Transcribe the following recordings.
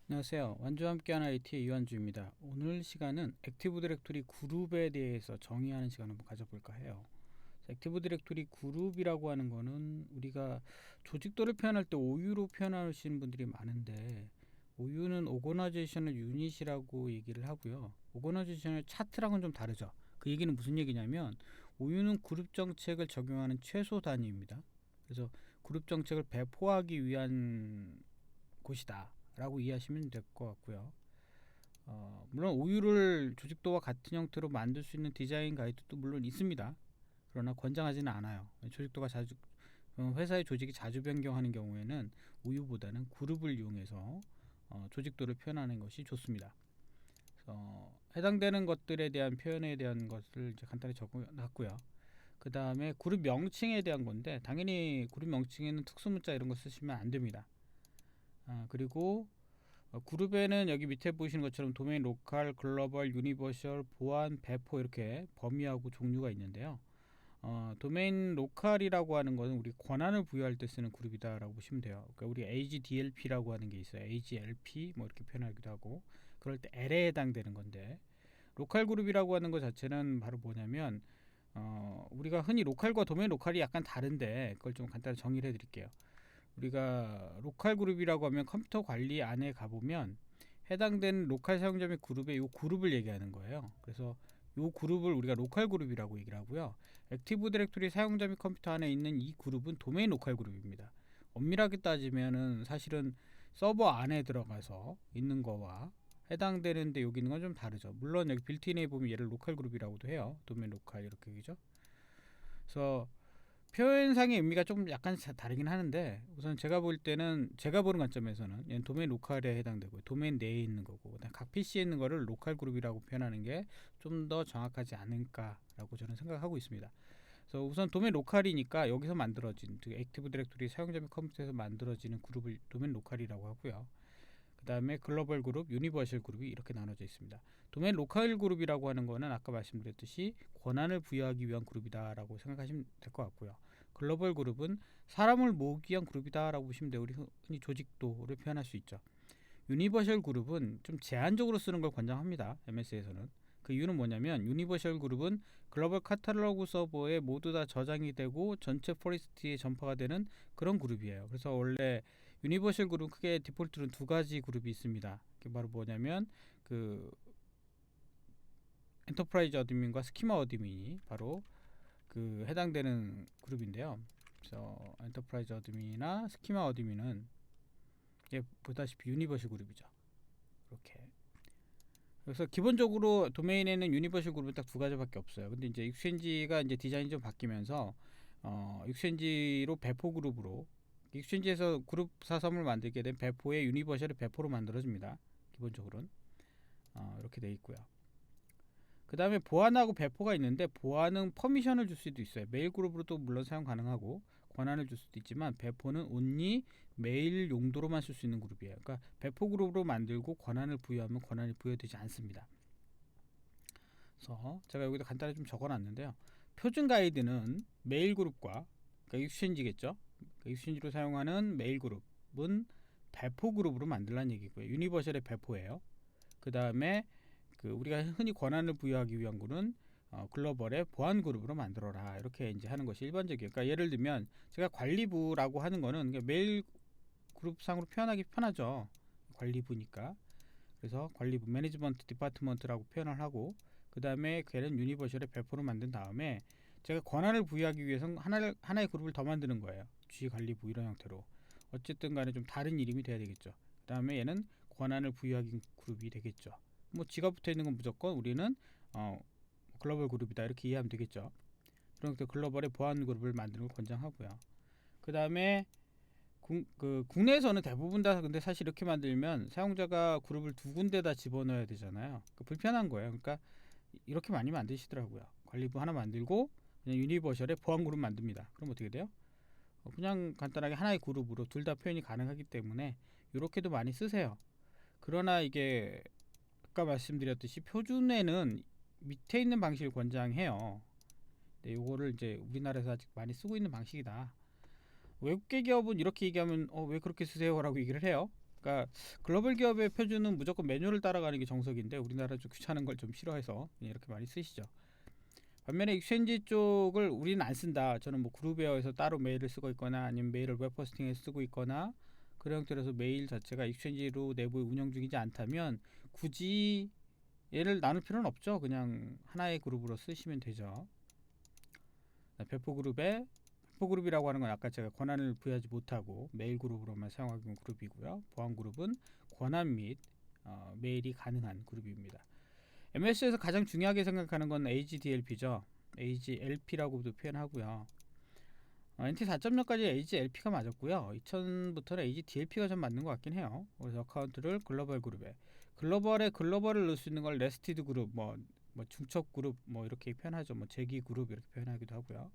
안녕하세요. 완주와 함께하는 IT의 이완주입니다. 오늘 시간은 액티브 디렉토리 그룹에 대해서 정의하는 시간을 한번 가져볼까 해요. 액티브 디렉토리 그룹이라고 하는 거는 우리가 조직도를 표현할 때 OU로 표현하시는 분들이 많은데, OU는 오거나이제이셔널 유닛이라고 얘기를 하고요. 오거나이제이셔널 차트랑은 좀 다르죠. 그 얘기는 무슨 얘기냐면, OU는 그룹 정책을 적용하는 최소 단위입니다. 그래서 그룹 정책을 배포하기 위한 곳이다 라고 이해하시면 될 것 같고요. 물론 오유를 조직도와 같은 형태로 만들 수 있는 디자인 가이드도 물론 있습니다. 그러나 권장하지는 않아요. 조직도가 자주 회사의 조직이 자주 변경하는 경우에는 오유보다는 그룹을 이용해서 조직도를 표현하는 것이 좋습니다. 해당되는 것들에 대한 표현에 대한 것을 이제 간단히 적어놨고요. 그 다음에 그룹 명칭에 대한 건데, 당연히 그룹 명칭에는 특수문자 이런 거 쓰시면 안 됩니다. 그리고 그룹에는 여기 밑에 보시는 것처럼 도메인, 로컬, 글로벌, 유니버셜, 보안, 배포 이렇게 범위하고 종류가 있는데요. 도메인 로컬이라고 하는 것은 우리 권한을 부여할 때 쓰는 그룹이다라고 보시면 돼요. 그러니까 우리 AGDLP라고 하는 게 있어요. AGLP 뭐 이렇게 표현하기도 하고, 그럴 때 L에 해당되는 건데, 로컬 그룹이라고 하는 것 자체는 바로 뭐냐면, 우리가 흔히 로컬과 도메인 로컬이 약간 다른데, 그걸 좀 간단히 정의를 해드릴게요. 우리가 로컬 그룹이라고 하면 컴퓨터 관리 안에 가보면 해당되는 로컬 사용자 및 그룹의 요 그룹을 얘기하는 거예요. 그래서 요 그룹을 우리가 로컬 그룹이라고 얘기를 하고요. 액티브 디렉토리 사용자 및 컴퓨터 안에 있는 이 그룹은 도메인 로컬 그룹입니다. 엄밀하게 따지면은 사실은 서버 안에 들어가서 있는 거와 해당되는데 여기 있는 건 좀 다르죠. 물론 여기 빌트인에 보면 얘를 로컬 그룹이라고도 해요. 도메인 로컬 이렇게 얘기죠. 그래서 표현상의 의미가 좀 약간 다르긴 하는데, 우선 제가 볼 때는, 제가 보는 관점에서는 얘는 도메인 로컬에 해당되고 도메인 내에 있는 거고, 각 PC에 있는 거를 로컬 그룹이라고 표현하는 게 좀 더 정확하지 않을까라고 저는 생각하고 있습니다. 그래서 우선 도메인 로컬이니까 여기서 만들어진 액티브 디렉토리 사용자 및 컴퓨터에서 만들어지는 그룹을 도메인 로컬이라고 하고요. 그 다음에 글로벌 그룹, 유니버셜 그룹이 이렇게 나눠져 있습니다. 도메인 로컬 그룹이라고 하는 거는 아까 말씀드렸듯이 권한을 부여하기 위한 그룹이다라고 생각하시면 될 것 같고요. 글로벌 그룹은 사람을 모으기 위한 그룹이다라고 보시면 돼요. 우리 흔히 조직도를 표현할 수 있죠. 유니버셜 그룹은 좀 제한적으로 쓰는 걸 권장합니다. MS에서는. 그 이유는 뭐냐면, 유니버셜 그룹은 글로벌 카탈로그 서버에 모두 다 저장이 되고 전체 포리스트에 전파가 되는 그런 그룹이에요. 그래서 원래 유니버셜 그룹 크게 디폴트로는 두 가지 그룹이 있습니다. 그게 바로 뭐냐면, 그 엔터프라이즈 어드민과 스키마 어드민이 바로 그 해당되는 그룹인데요. 그래서 엔터프라이즈 어드민이나 스키마 어드민은 보다시피 유니버셜 그룹이죠. 이렇게. 그래서 기본적으로 도메인에는 유니버셜 그룹은 딱 두 가지밖에 없어요. 근데 이제 익스체인지가 이제 디자인이 좀 바뀌면서 익스체인지로 배포 그룹으로, 익스체인지에서 그룹 사섬을 만들게 된 배포의 유니버셜의 배포로 만들어집니다. 기본적으로는 이렇게 돼 있고요. 그 다음에 보안하고 배포가 있는데, 보안은 퍼미션을 줄 수도 있어요. 메일 그룹으로도 물론 사용 가능하고 권한을 줄 수도 있지만, 배포는 온리 메일 용도로만 쓸 수 있는 그룹이에요. 그러니까 배포 그룹으로 만들고 권한을 부여하면 권한이 부여되지 않습니다. 그래서 제가 여기다 간단히 좀 적어놨는데요. 표준 가이드는 메일 그룹과, 그러니까 익스체인지겠죠. 그러니까 익스체인지로 사용하는 메일 그룹은 배포 그룹으로 만들라는 얘기고요. 유니버셜의 배포예요. 그 다음에 우리가 흔히 권한을 부여하기 위한 거는 글로벌의 보안 그룹으로 만들어라, 이렇게 이제 하는 것이 일반적이에요. 그러니까 예를 들면 제가 관리부라고 하는 거는 메일 그룹상으로 표현하기 편하죠. 관리부니까. 그래서 관리부, 매니지먼트 디파트먼트라고 표현을 하고, 그 다음에 걔는 유니버셜의 배포로 만든 다음에 제가 권한을 부여하기 위해서 하나의 그룹을 더 만드는 거예요. G관리부 이런 형태로. 어쨌든 간에 좀 다른 이름이 돼야 되겠죠. 그 다음에 얘는 권한을 부여하기 그룹이 되겠죠. 뭐 G가 붙어 있는 건 무조건 우리는 글로벌 그룹이다, 이렇게 이해하면 되겠죠. 그런 글로벌의 보안 그룹을 만드는 걸 권장하고요. 그 다음에 국내에서는 대부분 다 근데 사실 이렇게 만들면 사용자가 그룹을 두 군데 다 집어넣어야 되잖아요. 불편한 거예요. 그러니까 이렇게 많이 만드시더라고요. 관리부 하나 만들고 그냥 유니버셜의 보안 그룹 만듭니다. 그럼 어떻게 돼요? 그냥 간단하게 하나의 그룹으로 둘 다 표현이 가능하기 때문에 이렇게도 많이 쓰세요. 그러나 이게 아까 말씀드렸듯이 표준에는 밑에 있는 방식을 권장해요. 근데 이거를 이제 우리나라에서 아직 많이 쓰고 있는 방식이다. 외국계 기업은 이렇게 얘기하면 왜 그렇게 쓰세요? 라고 얘기를 해요. 그러니까 글로벌 기업의 표준은 무조건 매뉴얼을 따라가는 게 정석인데 우리나라 좀 귀찮은 걸 좀 싫어해서 이렇게 많이 쓰시죠. 반면에 익스체인지 쪽을 우리는 안 쓴다. 저는 뭐 그룹웨어에서 따로 메일을 쓰고 있거나 아니면 메일을 웹호스팅에 쓰고 있거나 그런 형태로서 메일 자체가 익스체인지로 내부에 운영 중이지 않다면 굳이 얘를 나눌 필요는 없죠. 그냥 하나의 그룹으로 쓰시면 되죠. 배포그룹이라고 하는 건 아까 제가 권한을 부여하지 못하고 메일 그룹으로만 사용하는 그룹이고요. 보안 그룹은 권한 및 메일이 가능한 그룹입니다. MS에서 가장 중요하게 생각하는 건 HDLP죠. HLP라고도 표현하고요. NT 4.0까지 HLP가 맞았고요. 2000부터는 HDLP가 좀 맞는 것 같긴 해요. 그래서 어카운트를 글로벌 그룹에 글로벌에 글로벌을 넣을 수 있는 걸 네스티드 그룹, 뭐 중첩 그룹, 뭐 이렇게 표현하죠. 뭐 재기 그룹 이렇게 표현하기도 하고요.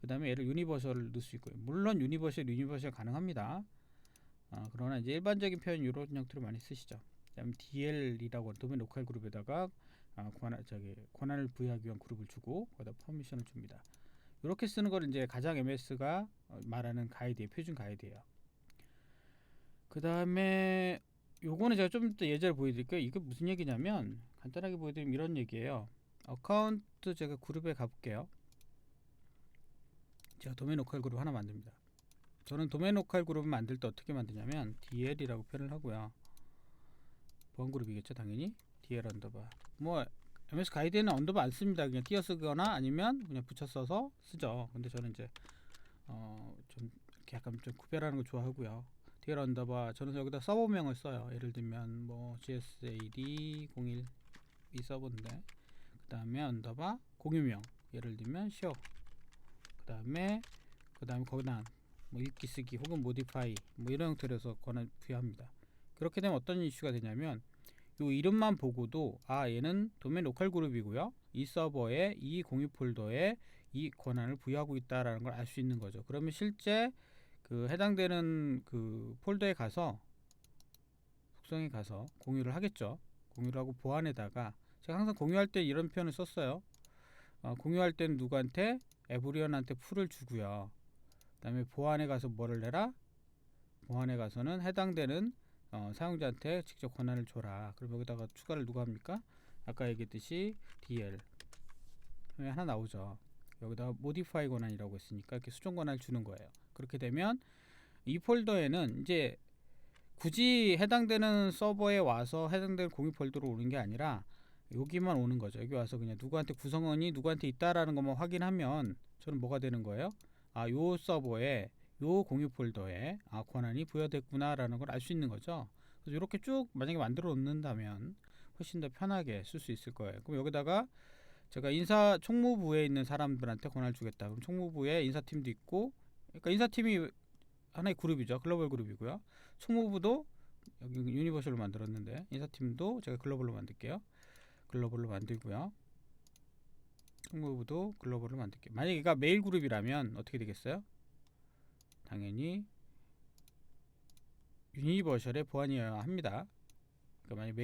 그 다음에 얘를 유니버셜을 넣을 수 있고요. 물론 유니버셜 가능합니다. 그러나 이제 일반적인 표현 이런 형태로 많이 쓰시죠. 그다음 DL이라고 도메인 로컬 그룹에다가 권한을 부여하기 위한 그룹을 주고 거기다 퍼미션을 줍니다. 이렇게 쓰는 걸 이제 가장 MS가 말하는 가이드의 표준 가이드예요. 그 다음에 요거는 제가 좀 더 예제를 보여드릴게요. 이게 무슨 얘기냐면 간단하게 보여드리면 이런 얘기예요. 어카운트 제가 그룹에 가볼게요. 제가 도메인 로컬 그룹 하나 만듭니다. 저는 도메인 로컬 그룹을 만들 때 어떻게 만드냐면 DL이라고 표현을 하고요. 보안 그룹이겠죠, 당연히. DL 언더바. 뭐 MS 가이드에는 언더바 안 씁니다. 그냥 띄어쓰거나 아니면 그냥 붙여 써서 쓰죠. 근데 저는 이제 좀 이렇게 약간 좀 구별하는 걸 좋아하고요. DL 언더바 저는 여기다 서버명을 써요. 예를 들면 뭐 GSAD 01 이 서버인데 그 다음에 언더바 공유명 예를 들면 show 그 다음에 거기다 뭐 읽기 쓰기 혹은 모디파이 뭐 이런 형태로서 권한 부여합니다. 그렇게 되면 어떤 이슈가 되냐면 요 이름만 보고도 얘는 도메인 로컬 그룹이고요. 이 서버에 이 공유 폴더에 이 권한을 부여하고 있다라는 걸 알 수 있는 거죠. 그러면 실제 그 해당되는 그 폴더에 가서 속성에 가서 공유를 하겠죠. 공유를 하고 보안에다가 제가 항상 공유할 때 이런 표현을 썼어요. 공유할 때는 누구한테 에브리언한테 풀을 주고요. 그 다음에 보안에 가서 뭐를 해라? 보안에 가서는 해당되는 사용자한테 직접 권한을 줘라. 그럼 여기다가 추가를 누가 합니까? 아까 얘기했듯이 DL 하나 나오죠. 여기다가 modify 권한이라고 했으니까 이렇게 수정 권한을 주는 거예요. 그렇게 되면 이 폴더에는 이제 굳이 해당되는 서버에 와서 해당되는 공유 폴더로 오는 게 아니라 여기만 오는 거죠. 여기 와서 그냥 누구한테 구성원이 누구한테 있다라는 것만 확인하면 저는 뭐가 되는 거예요? 요 서버에 요 공유 폴더에 권한이 부여됐구나라는 걸 알 수 있는 거죠. 그래서 이렇게 쭉 만약에 만들어 놓는다면 훨씬 더 편하게 쓸 수 있을 거예요. 그럼 여기다가 제가 총무부에 있는 사람들한테 권한을 주겠다. 그럼 총무부에 인사팀도 있고, 그러니까 인사팀이 하나의 그룹이죠. 글로벌 그룹이고요. 총무부도 여기 유니버셜로 만들었는데 인사팀도 제가 글로벌로 만들게요. 글로벌로 만들고요. 총무부도 글로벌로 만들게요. 만약에 얘가 메일 그룹이라면 어떻게 되겠어요? 당연히 유니버셜의 보안이어야 합니다. 그러니까 만약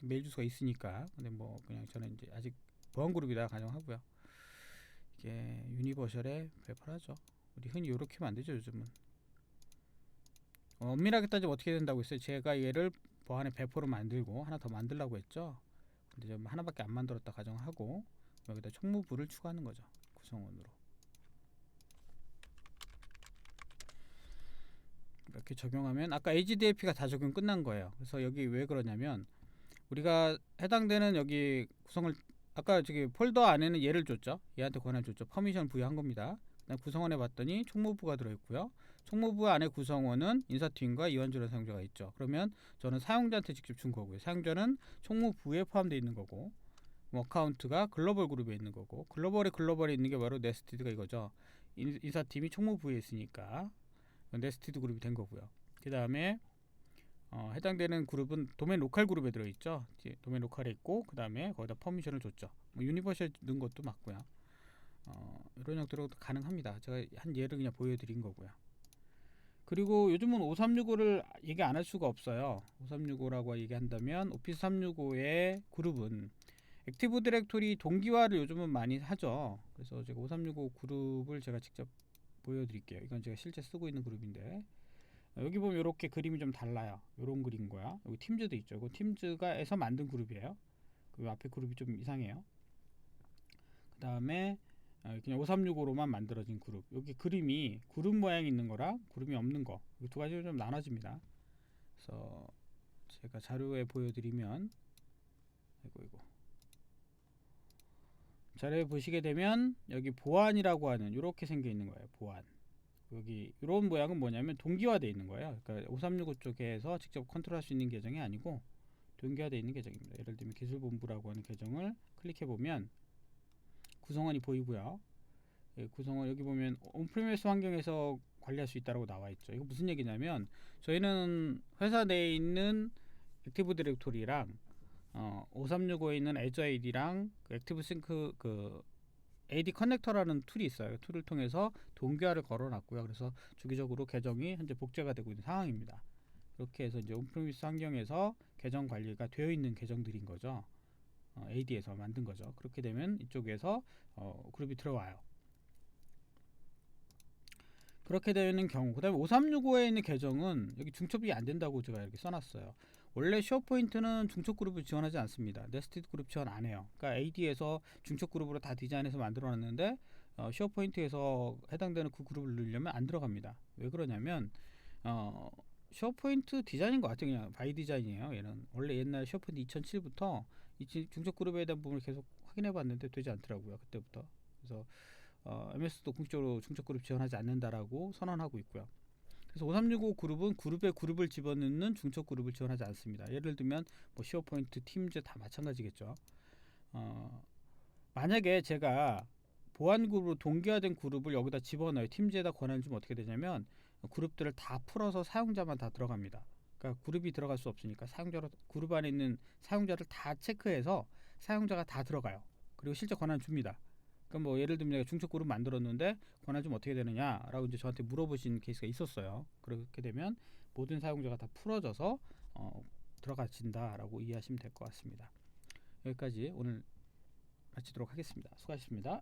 메일 주소가 있으니까. 근데 뭐 그냥 저는 이제 아직 보안 그룹이다 가정하고요. 이게 유니버셜에 배포하죠. 우리 흔히 이렇게 만들죠 요즘은. 엄밀하게 따지면 어떻게 된다고 했어요? 제가 얘를 보안의 배포로 만들고 하나 더 만들라고 했죠. 근데 좀 하나밖에 안 만들었다 가정하고 여기다 총무부를 추가하는 거죠. 구성원으로. 이렇게 적용하면 아까 HDLP가 다 적용 끝난 거예요. 그래서 여기 왜 그러냐면 우리가 해당되는 여기 구성을 아까 저기 폴더 안에는 얘를 줬죠. 얘한테 권한을 줬죠. 퍼미션 부여한 겁니다. 그다음 구성원에 봤더니 총무부가 들어있고요. 총무부 안에 구성원은 인사팀과 이완전화 사용자가 있죠. 그러면 저는 사용자한테 직접 준 거고요. 사용자는 총무부에 포함되어 있는 거고 어카운트가 글로벌 그룹에 있는 거고 글로벌에 있는 게 바로 네스티드가 이거죠. 인사팀이 총무부에 있으니까 네스티드 그룹이 된 거고요. 그 다음에 해당되는 그룹은 도메인 로컬 그룹에 들어있죠. 도메인 로컬에 있고 그 다음에 거기다 퍼미션을 줬죠. 뭐 유니버셜 넣은 것도 맞고요. 이런 형태로 가능합니다. 제가 한 예를 그냥 보여드린 거고요. 그리고 요즘은 5365를 얘기 안 할 수가 없어요. 5365라고 얘기한다면 오피스 365의 그룹은 액티브 디렉토리 동기화를 요즘은 많이 하죠. 그래서 제가 5365 그룹을 제가 직접 보여드릴게요. 이건 제가 실제 쓰고 있는 그룹인데 여기 보면 이렇게 그림이 좀 달라요. 이런 그림 거야. 여기 팀즈도 있죠. 이거 팀즈가에서 만든 그룹이에요. 그 앞에 그룹이 좀 이상해요. 그 다음에 그냥 5365로만 만들어진 그룹. 여기 그림이 그룹 모양이 있는 거랑 그룹이 없는 거, 이 두 가지로 좀 나눠집니다. 그래서 제가 자료에 보여드리면, 이거 자료에 보시게 되면 여기 보안이라고 하는 이렇게 생겨 있는 거예요. 보안. 여기 이런 모양은 뭐냐면 동기화되어 있는 거예요. 그러니까 5365 쪽에서 직접 컨트롤할 수 있는 계정이 아니고 동기화되어 있는 계정입니다. 예를 들면 기술본부라고 하는 계정을 클릭해 보면 구성원이 보이고요. 구성원 여기 보면 온프리미스 환경에서 관리할 수 있다고 나와 있죠. 이거 무슨 얘기냐면 저희는 회사 내에 있는 액티브 디렉토리랑 5365에 있는 애저 AD랑 그 액티브 싱크 그 AD 커넥터라는 툴이 있어요. 툴을 통해서 동기화를 걸어놨고요. 그래서 주기적으로 계정이 현재 복제가 되고 있는 상황입니다. 이렇게 해서 이제 온프리미스 환경에서 계정 관리가 되어 있는 계정들인 거죠. AD에서 만든 거죠. 그렇게 되면 이쪽에서 그룹이 들어와요. 그렇게 되는 경우, 그 다음에 5365에 있는 계정은 여기 중첩이 안 된다고 제가 이렇게 써놨어요. 원래 쉐어포인트는 중첩 그룹을 지원하지 않습니다. 네스티드 그룹 지원 안 해요. 그러니까 AD에서 중첩 그룹으로 다 디자인해서 만들어 놨는데 쉐어포인트에서 해당되는 그 그룹을 넣으려면 안 들어갑니다. 왜 그러냐면 쉐어포인트 디자인인 것 같아요. 그냥 바이 디자인이에요. 얘는 원래 옛날 쉐어포인트 2007부터 중첩 그룹에 대한 부분을 계속 확인해 봤는데 되지 않더라고요. 그때부터. 그래서 MS도 공식적으로 중첩 그룹 지원하지 않는다라고 선언하고 있고요. 그래서 5365 그룹은 그룹에 그룹을 집어넣는 중첩 그룹을 지원하지 않습니다. 예를 들면 뭐 시어포인트, 팀즈 다 마찬가지겠죠. 만약에 제가 보안 그룹으로 동기화된 그룹을 여기다 집어넣어요. 팀즈에다 권한을 주면 어떻게 되냐면 그룹들을 다 풀어서 사용자만 다 들어갑니다. 그러니까 그룹이 들어갈 수 없으니까 사용자로 그룹 안에 있는 사용자를 다 체크해서 사용자가 다 들어가요. 그리고 실제 권한을 줍니다. 그러니까 뭐 예를 들면 내가 중첩 그룹 만들었는데 권한 좀 어떻게 되느냐라고 이제 저한테 물어보신 케이스가 있었어요. 그렇게 되면 모든 사용자가 다 풀어져서 들어가진다라고 이해하시면 될 것 같습니다. 여기까지 오늘 마치도록 하겠습니다. 수고하셨습니다.